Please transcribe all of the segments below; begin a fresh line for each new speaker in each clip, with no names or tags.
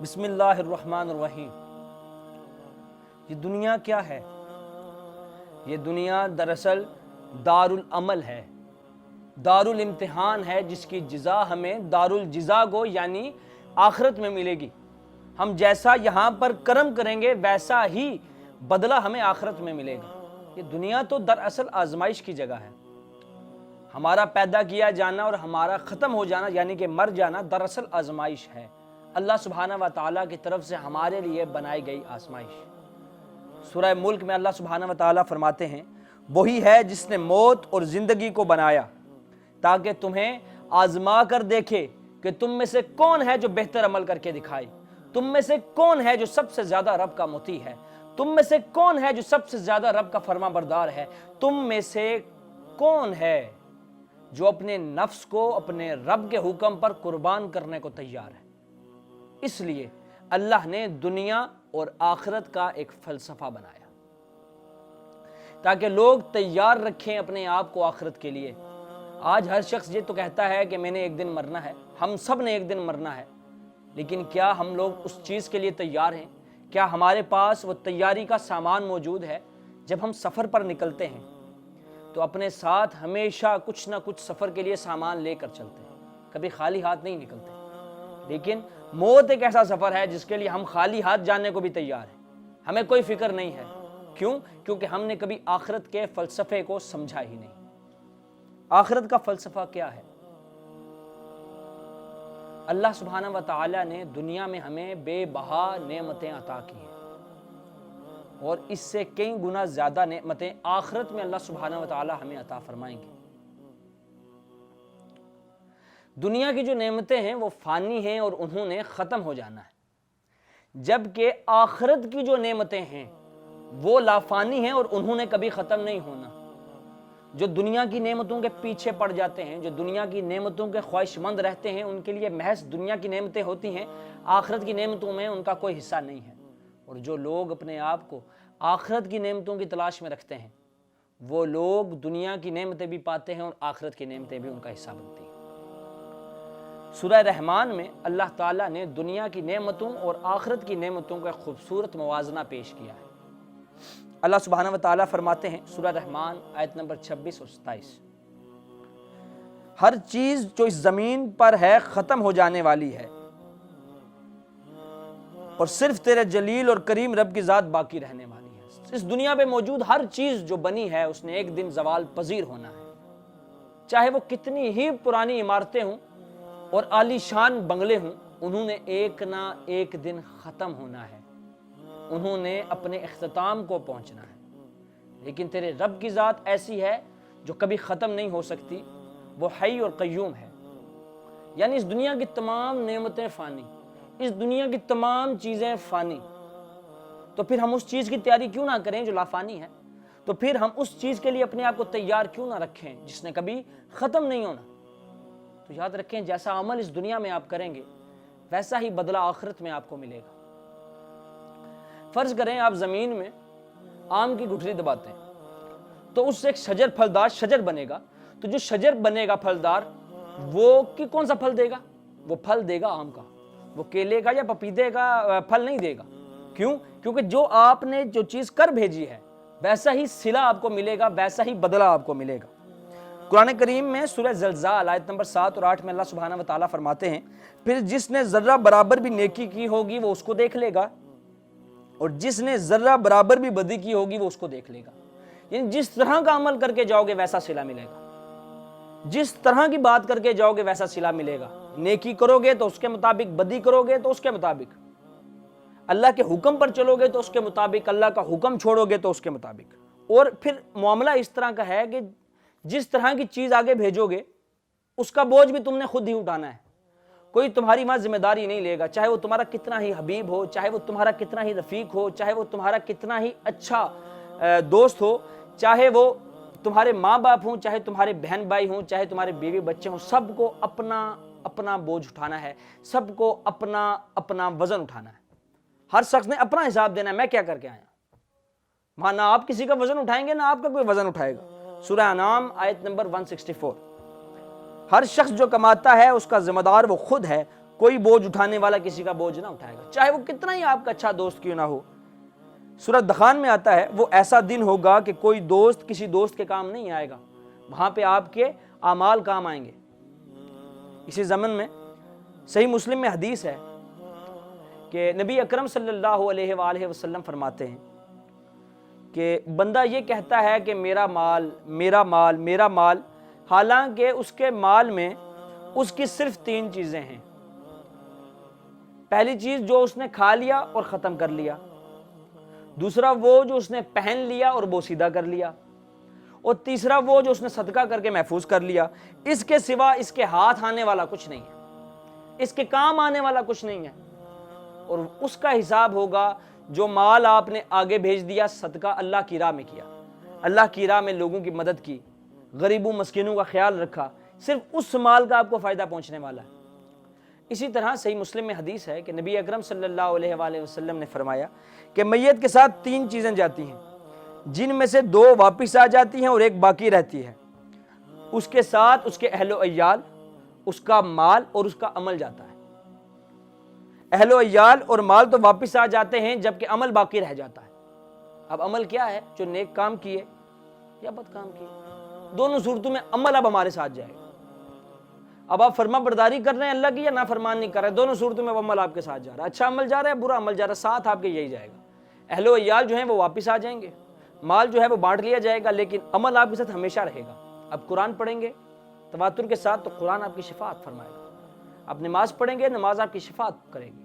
بسم اللہ الرحمن الرحیم۔ یہ دنیا کیا ہے؟ یہ دنیا دراصل دار العمل ہے، دار الامتحان ہے، جس کی جزا ہمیں دار الجزا کو یعنی آخرت میں ملے گی۔ ہم جیسا یہاں پر کرم کریں گے ویسا ہی بدلہ ہمیں آخرت میں ملے گا۔ یہ دنیا تو دراصل آزمائش کی جگہ ہے۔ ہمارا پیدا کیا جانا اور ہمارا ختم ہو جانا یعنی کہ مر جانا دراصل آزمائش ہے، اللہ سبحانہ و تعالیٰ کی طرف سے ہمارے لیے بنائی گئی آزمائش۔ سورہ ملک میں اللہ سبحانہ و تعالیٰ فرماتے ہیں، وہی ہے جس نے موت اور زندگی کو بنایا تاکہ تمہیں آزما کر دیکھے کہ تم میں سے کون ہے جو بہتر عمل کر کے دکھائے، تم میں سے کون ہے جو سب سے زیادہ رب کا مطیع ہے، تم میں سے کون ہے جو سب سے زیادہ رب کا فرما بردار ہے، تم میں سے کون ہے جو اپنے نفس کو اپنے رب کے حکم پر قربان کرنے کو تیار ہے۔ اس لیے اللہ نے دنیا اور آخرت کا ایک فلسفہ بنایا تاکہ لوگ تیار رکھیں اپنے آپ کو آخرت کے لیے۔ آج ہر شخص یہ تو کہتا ہے کہ میں نے ایک دن مرنا ہے، ہم سب نے ایک دن مرنا ہے، لیکن کیا ہم لوگ اس چیز کے لیے تیار ہیں؟ کیا ہمارے پاس وہ تیاری کا سامان موجود ہے؟ جب ہم سفر پر نکلتے ہیں تو اپنے ساتھ ہمیشہ کچھ نہ کچھ سفر کے لیے سامان لے کر چلتے ہیں، کبھی خالی ہاتھ نہیں نکلتے۔ لیکن موت ایک ایسا سفر ہے جس کے لیے ہم خالی ہاتھ جانے کو بھی تیار ہیں، ہمیں کوئی فکر نہیں ہے۔ کیوں؟ کیونکہ ہم نے کبھی آخرت کے فلسفے کو سمجھا ہی نہیں۔ آخرت کا فلسفہ کیا ہے؟ اللہ سبحانہ و تعالیٰ نے دنیا میں ہمیں بے بہا نعمتیں عطا کی ہیں، اور اس سے کئی گنا زیادہ نعمتیں آخرت میں اللہ سبحانہ و تعالیٰ ہمیں عطا فرمائیں گے۔ دنیا کی جو نعمتیں ہیں وہ فانی ہیں اور انہوں نے ختم ہو جانا ہے، جبکہ آخرت کی جو نعمتیں ہیں وہ لا فانی ہیں اور انہوں نے کبھی ختم نہیں ہونا۔ جو دنیا کی نعمتوں کے پیچھے پڑ جاتے ہیں، جو دنیا کی نعمتوں کے خواہش مند رہتے ہیں، ان کے لیے محض دنیا کی نعمتیں ہوتی ہیں، آخرت کی نعمتوں میں ان کا کوئی حصہ نہیں ہے۔ اور جو لوگ اپنے آپ کو آخرت کی نعمتوں کی تلاش میں رکھتے ہیں وہ لوگ دنیا کی نعمتیں بھی پاتے ہیں اور آخرت کی نعمتیں بھی ان کا حصہ بنتی ہیں۔ سورہ رحمان میں اللہ تعالیٰ نے دنیا کی نعمتوں اور آخرت کی نعمتوں کا خوبصورت موازنہ پیش کیا ہے۔ اللہ سبحانہ و تعالیٰ فرماتے ہیں، سورہ رحمان آیت نمبر 26 اور 27، ہر چیز جو اس زمین پر ہے ختم ہو جانے والی ہے اور صرف تیرے جلیل اور کریم رب کی ذات باقی رہنے والی ہے۔ اس دنیا پہ موجود ہر چیز جو بنی ہے اس نے ایک دن زوال پذیر ہونا ہے، چاہے وہ کتنی ہی پرانی عمارتیں ہوں اور عالی شان بنگلے ہوں، انہوں نے ایک نہ ایک دن ختم ہونا ہے، انہوں نے اپنے اختتام کو پہنچنا ہے۔ لیکن تیرے رب کی ذات ایسی ہے جو کبھی ختم نہیں ہو سکتی، وہ حی اور قیوم ہے۔ یعنی اس دنیا کی تمام نعمتیں فانی، اس دنیا کی تمام چیزیں فانی، تو پھر ہم اس چیز کی تیاری کیوں نہ کریں جو لافانی ہے؟ تو پھر ہم اس چیز کے لیے اپنے آپ کو تیار کیوں نہ رکھیں جس نے کبھی ختم نہیں ہونا؟ تو یاد رکھیں، جیسا عمل اس دنیا میں آپ کریں گے ویسا ہی بدلہ آخرت میں آپ کو ملے گا۔ فرض کریں آپ زمین میں آم کی گٹھلی دباتے ہیں تو اس سے ایک شجر پھلدار شجر بنے گا، تو جو شجر بنے گا پھلدار وہ کون سا پھل دے گا؟ وہ پھل دے گا آم کا، وہ کیلے کا یا پپیتے کا پھل نہیں دے گا۔ کیوں؟ کیونکہ جو آپ نے جو چیز کر بھیجی ہے ویسا ہی صلہ آپ کو ملے گا، ویسا ہی بدلہ آپ کو ملے گا۔ قرآن کریم میں سورہ زلزال آیت نمبر 7 اور 8 میں اللہ سبحانہ و تعالیٰ فرماتے ہیں، پھر جس نے ذرہ برابر بھی نیکی کی ہوگی وہ اس کو دیکھ لے گا، اور جس نے ذرہ برابر بھی بدی کی ہوگی وہ اس کو دیکھ لے گا۔ یعنی جس طرح کا عمل کر کے جاؤ گے ویسا صلہ ملے گا، جس طرح کی بات کر کے جاؤ گے ویسا صلہ ملے گا۔ نیکی کرو گے تو اس کے مطابق، بدی کرو گے تو اس کے مطابق، اللہ کے حکم پر چلو گے تو اس کے مطابق، اللہ کا حکم چھوڑو گے تو اس کے مطابق۔ اور پھر معاملہ اس طرح کا ہے کہ جس طرح کی چیز آگے بھیجو گے اس کا بوجھ بھی تم نے خود ہی اٹھانا ہے، کوئی تمہاری وہاں ذمہ داری نہیں لے گا، چاہے وہ تمہارا کتنا ہی حبیب ہو، چاہے وہ تمہارا کتنا ہی رفیق ہو، چاہے وہ تمہارا کتنا ہی اچھا دوست ہو، چاہے وہ تمہارے ماں باپ ہوں، چاہے تمہارے بہن بھائی ہوں، چاہے تمہارے بیوی بچے ہوں، سب کو اپنا اپنا بوجھ اٹھانا ہے، سب کو اپنا اپنا وزن اٹھانا ہے۔ ہر شخص نے اپنا حساب دینا ہے، میں کیا کر کے آیا۔ وہاں نہ آپ کسی کا وزن اٹھائیں گے نہ آپ کا کوئی وزن اٹھائے گا۔ سورہ انعام آیت نمبر 164، ہر شخص جو کماتا ہے اس کا ذمہ دار وہ خود ہے، کوئی بوجھ اٹھانے والا کسی کا بوجھ نہ اٹھائے گا، چاہے وہ کتنا ہی آپ کا اچھا دوست کیوں نہ ہو۔ سورہ دخان میں آتا ہے وہ ایسا دن ہوگا کہ کوئی دوست کسی دوست کے کام نہیں آئے گا، وہاں پہ آپ کے اعمال کام آئیں گے۔ اسی ضمن میں صحیح مسلم میں حدیث ہے کہ نبی اکرم صلی اللہ علیہ وآلہ وسلم فرماتے ہیں کہ بندہ یہ کہتا ہے کہ میرا مال میرا مال میرا مال، حالانکہ اس کے مال میں اس کی صرف 3 چیزیں ہیں۔ پہلی چیز جو اس نے کھا لیا اور ختم کر لیا، دوسرا وہ جو اس نے پہن لیا اور بوسیدہ کر لیا، اور تیسرا وہ جو اس نے صدقہ کر کے محفوظ کر لیا۔ اس کے سوا اس کے ہاتھ آنے والا کچھ نہیں ہے، اس کے کام آنے والا کچھ نہیں ہے، اور اس کا حساب ہوگا جو مال آپ نے آگے بھیج دیا، صدقہ اللہ کی راہ میں کیا، اللہ کی راہ میں لوگوں کی مدد کی، غریبوں مسکینوں کا خیال رکھا، صرف اس مال کا آپ کو فائدہ پہنچنے والا ہے۔ اسی طرح صحیح مسلم میں حدیث ہے کہ نبی اکرم صلی اللہ علیہ وآلہ وسلم نے فرمایا کہ میت کے ساتھ 3 چیزیں جاتی ہیں، جن میں سے 2 واپس آ جاتی ہیں اور 1 باقی رہتی ہے۔ اس کے ساتھ اس کے اہل و عیال، اس کا مال اور اس کا عمل جاتا ہے۔ اہل و عیال اور مال تو واپس آ جاتے ہیں جبکہ عمل باقی رہ جاتا ہے۔ اب عمل کیا ہے؟ جو نیک کام کیے یا بد کام کیے، دونوں صورتوں میں عمل اب ہمارے ساتھ جائے گا۔ اب آپ فرما برداری کر رہے ہیں اللہ کی یا نافرمان نہیں کر رہے، دونوں صورتوں میں وہ عمل آپ کے ساتھ جا رہا ہے، اچھا عمل جا رہا ہے برا عمل جا رہا ہے، ساتھ آپ کے یہی جائے گا۔ اہل و عیال جو ہیں وہ واپس آ جائیں گے، مال جو ہے وہ بانٹ لیا جائے گا، لیکن عمل آپ کے ساتھ ہمیشہ رہے گا۔ اب قرآن پڑھیں گے تواتر کے ساتھ تو قرآن آپ کی شفاعت فرمائے گا، آپ نماز پڑھیں گے نماز آپ کی شفاعت کرے گی۔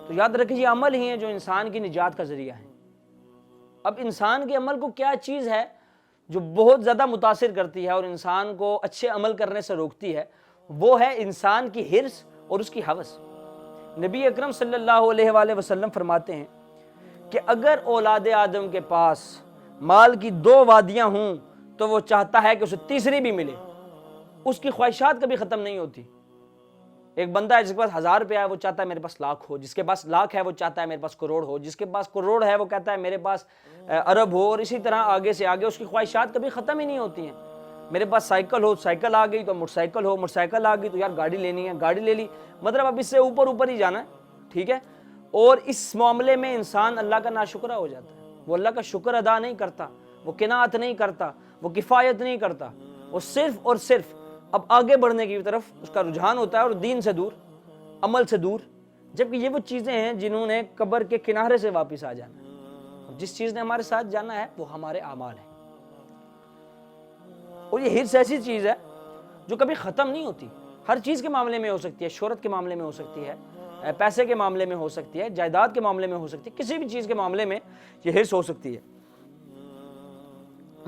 تو یاد رکھیں یہ عمل ہی ہیں جو انسان کی نجات کا ذریعہ ہے۔ اب انسان کے عمل کو کیا چیز ہے جو بہت زیادہ متاثر کرتی ہے اور انسان کو اچھے عمل کرنے سے روکتی ہے، وہ ہے انسان کی حرص اور اس کی ہوس۔ نبی اکرم صلی اللہ علیہ وآلہ وسلم فرماتے ہیں کہ اگر اولاد آدم کے پاس مال کی 2 وادیاں ہوں تو وہ چاہتا ہے کہ اسے تیسری بھی ملے، اس کی خواہشات کبھی ختم نہیں ہوتی۔ ایک بندہ ہے جس کے پاس 1000 روپیہ ہے وہ چاہتا ہے میرے پاس لاکھ ہو، جس کے پاس لاکھ ہے وہ چاہتا ہے میرے پاس کروڑ ہو، جس کے پاس کروڑ ہے وہ کہتا ہے میرے پاس ارب ہو، اور اسی طرح آگے سے آگے اس کی خواہشات کبھی ختم ہی نہیں ہوتی ہیں۔ میرے پاس سائیکل ہو، سائیکل آ گئی تو موٹر سائیکل ہو، موٹر سائیکل آ گئی تو یار گاڑی لینی ہے، گاڑی لے لی، مطلب اب اس سے اوپر ہی جانا ہے، ٹھیک ہے۔ اور اس معاملے میں انسان اللہ کا ناشکرہ ہو جاتا ہے، وہ اللہ کا شکر ادا نہیں کرتا، وہ قناعت نہیں کرتا، وہ کفایت نہیں کرتا، وہ صرف اور صرف اب آگے بڑھنے کی طرف اس کا رجحان ہوتا ہے، اور دین سے دور، عمل سے دور، جبکہ یہ وہ چیزیں ہیں جنہوں نے قبر کے کنارے سے واپس آ جانا ہے، اور جس چیز نے ہمارے ساتھ جانا ہے وہ ہمارے اعمال ہیں۔ اور یہ حرص ایسی چیز ہے جو کبھی ختم نہیں ہوتی، ہر چیز کے معاملے میں ہو سکتی ہے، شہرت کے معاملے میں ہو سکتی ہے، پیسے کے معاملے میں ہو سکتی ہے، جائیداد کے معاملے میں ہو سکتی ہے، کسی بھی چیز کے معاملے میں یہ حرص ہو سکتی ہے۔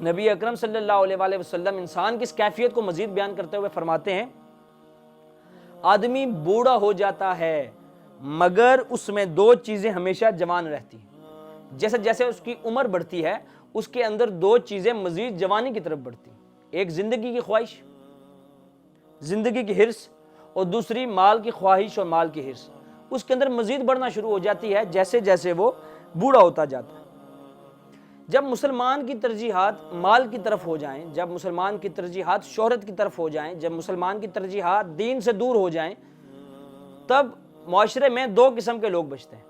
نبی اکرم صلی اللہ علیہ وآلہ وسلم انسان کی اس کیفیت کو مزید بیان کرتے ہوئے فرماتے ہیں آدمی بوڑھا ہو جاتا ہے مگر اس میں 2 چیزیں ہمیشہ جوان رہتی ہیں۔ جیسے جیسے اس کی عمر بڑھتی ہے اس کے اندر 2 چیزیں مزید جوانی کی طرف بڑھتی ہیں، ایک زندگی کی خواہش، زندگی کی حرص، اور دوسری مال کی خواہش اور مال کی حرص، اس کے اندر مزید بڑھنا شروع ہو جاتی ہے جیسے جیسے وہ بوڑھا ہوتا جاتا ہے۔ جب مسلمان کی ترجیحات مال کی طرف ہو جائیں، جب مسلمان کی ترجیحات شہرت کی طرف ہو جائیں، جب مسلمان کی ترجیحات دین سے دور ہو جائیں، تب معاشرے میں 2 قسم کے لوگ بچتے ہیں،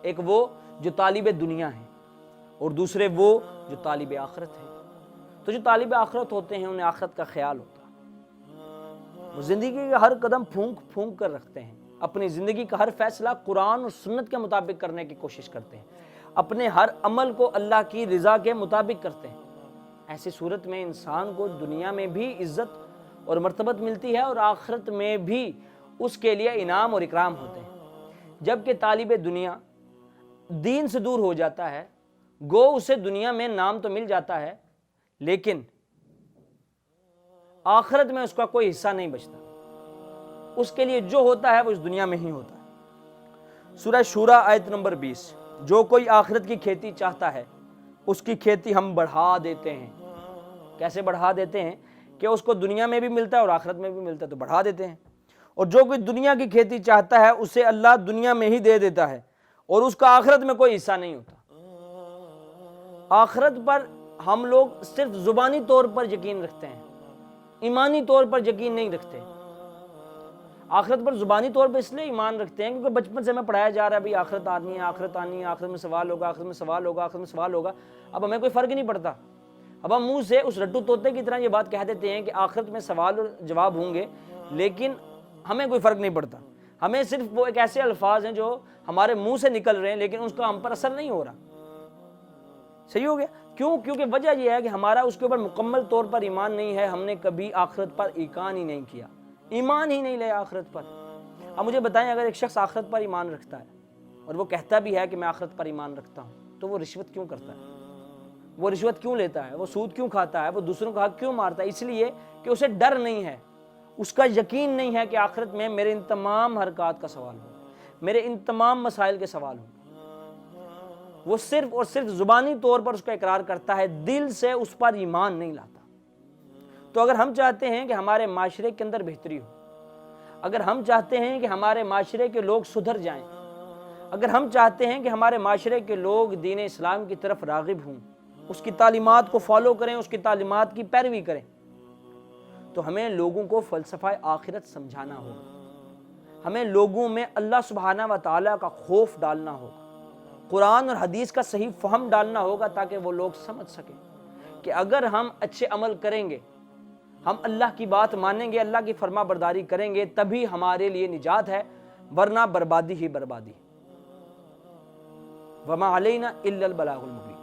ایک وہ جو طالب دنیا ہیں اور دوسرے وہ جو طالب آخرت ہیں۔ تو جو طالب آخرت ہوتے ہیں انہیں آخرت کا خیال ہوتا ہے، وہ زندگی کا ہر قدم پھونک پھونک کر رکھتے ہیں، اپنی زندگی کا ہر فیصلہ قرآن اور سنت کے مطابق کرنے کی کوشش کرتے ہیں، اپنے ہر عمل کو اللہ کی رضا کے مطابق کرتے ہیں۔ ایسی صورت میں انسان کو دنیا میں بھی عزت اور مرتبت ملتی ہے اور آخرت میں بھی اس کے لیے انعام اور اکرام ہوتے ہیں۔ جبکہ طالب دنیا دین سے دور ہو جاتا ہے، گو اسے دنیا میں نام تو مل جاتا ہے لیکن آخرت میں اس کا کوئی حصہ نہیں بچتا، اس کے لیے جو ہوتا ہے وہ اس دنیا میں ہی ہوتا ہے۔ سورہ شورى آیت نمبر 20، جو کوئی آخرت کی کھیتی چاہتا ہے اس کی کھیتی ہم بڑھا دیتے ہیں۔ کیسے بڑھا دیتے ہیں؟ کہ اس کو دنیا میں بھی ملتا ہے اور آخرت میں بھی ملتا ہے تو بڑھا دیتے ہیں۔ اور جو کوئی دنیا کی کھیتی چاہتا ہے اسے اللہ دنیا میں ہی دے دیتا ہے اور اس کا آخرت میں کوئی حصہ نہیں ہوتا۔ آخرت پر ہم لوگ صرف زبانی طور پر یقین رکھتے ہیں، ایمانی طور پر یقین نہیں رکھتے۔ آخرت پر زبانی طور پہ اس لیے ایمان رکھتے ہیں کیونکہ بچپن سے ہمیں پڑھایا جا رہا ہے بھئی آخرت آنی ہے، آخرت آنی ہے، آخرت میں سوال ہوگا، آخرت میں سوال ہوگا، آخرت میں سوال ہوگا۔ اب ہمیں کوئی فرق نہیں پڑتا، اب ہم منہ سے اس رٹو طوطے کی طرح یہ بات کہہ دیتے ہیں کہ آخرت میں سوال اور جواب ہوں گے، لیکن ہمیں کوئی فرق نہیں پڑتا۔ ہمیں صرف وہ ایک ایسے الفاظ ہیں جو ہمارے منہ سے نکل رہے ہیں لیکن اس کا ہم پر اثر نہیں ہو رہا۔ صحیح ہو گیا؟ کیوں؟ کیونکہ وجہ یہ ہے کہ ہمارا اس کے اوپر مکمل طور پر ایمان نہیں ہے، ہم نے کبھی آخرت پر ایمان ہی نہیں کیا، ایمان ہی نہیں لیا آخرت پر۔ اب مجھے بتائیں، اگر ایک شخص آخرت پر ایمان رکھتا ہے اور وہ کہتا بھی ہے کہ میں آخرت پر ایمان رکھتا ہوں، تو وہ رشوت کیوں کرتا ہے؟ وہ رشوت کیوں لیتا ہے؟ وہ سود کیوں کھاتا ہے؟ وہ دوسروں کا حق کیوں مارتا ہے؟ اس لیے کہ اسے ڈر نہیں ہے، اس کا یقین نہیں ہے کہ آخرت میں میرے ان تمام حرکات کا سوال ہوگا، میرے ان تمام مسائل کے سوال ہوں۔ وہ صرف اور صرف زبانی طور پر اس کا اقرار کرتا ہے، دل سے اس پر ایمان نہیں لاتا۔ تو اگر ہم چاہتے ہیں کہ ہمارے معاشرے کے اندر بہتری ہو، اگر ہم چاہتے ہیں کہ ہمارے معاشرے کے لوگ سدھر جائیں، اگر ہم چاہتے ہیں کہ ہمارے معاشرے کے لوگ دین اسلام کی طرف راغب ہوں، اس کی تعلیمات کو فالو کریں، اس کی تعلیمات کی پیروی کریں، تو ہمیں لوگوں کو فلسفہ آخرت سمجھانا ہوگا، ہمیں لوگوں میں اللہ سبحانہ و تعالیٰ کا خوف ڈالنا ہوگا، قرآن اور حدیث کا صحیح فہم ڈالنا ہوگا، تاکہ وہ لوگ سمجھ سکیں کہ اگر ہم اچھے عمل کریں گے، ہم اللہ کی بات مانیں گے، اللہ کی فرما برداری کریں گے، تبھی ہمارے لیے نجات ہے، ورنہ بربادی ہی بربادی۔ وما علینا الا البلاغ المبین۔